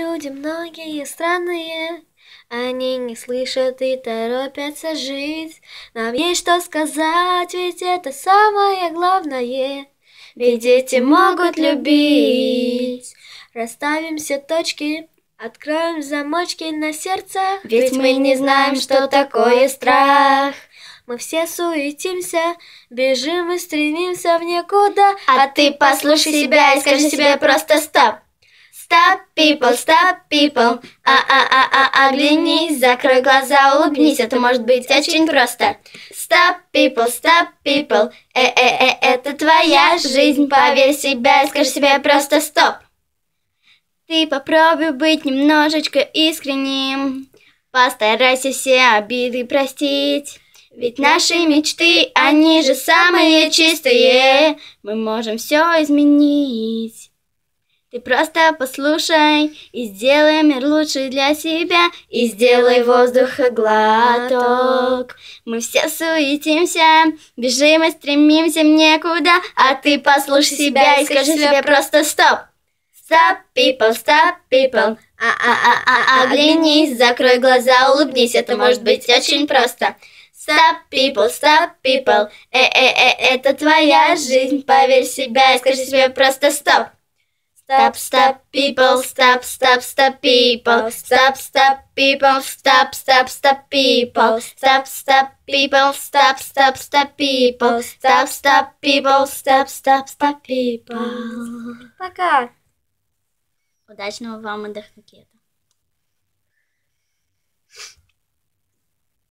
люди многие странные, они не слышат и торопятся жить. Нам есть что сказать, ведь это самое главное. Ведь дети могут любить. Расставим все точки, откроем замочки на сердце. Ведь мы не знаем, что такое страх. Мы все суетимся, бежим и стремимся в никуда. А ты послушай себя и скажи себе просто стоп. Stop, people, оглянись, закрой глаза, улыбнись, это может быть очень просто. Stop, people, это твоя жизнь, поверь в себя и скажи себе просто стоп. Ты попробуй быть немножечко искренним, постарайся все обиды простить. Ведь наши мечты, они же самые чистые, мы можем все изменить. Ты просто послушай и сделай мир лучше для себя, и сделай воздуха глоток. Мы все суетимся, бежим и стремимся в никуда, а ты послушай себя и скажи себе просто стоп. Stop, people, оглянись, закрой глаза, улыбнись, это может быть очень просто. Stop, people, это твоя жизнь, поверь в себя и скажи себе просто стоп. Stop, people, stop, people. Stop, people, stop, people. Stop, people, stop, people. Stop, people, stop, people. Пока. Удачного вам отдыха.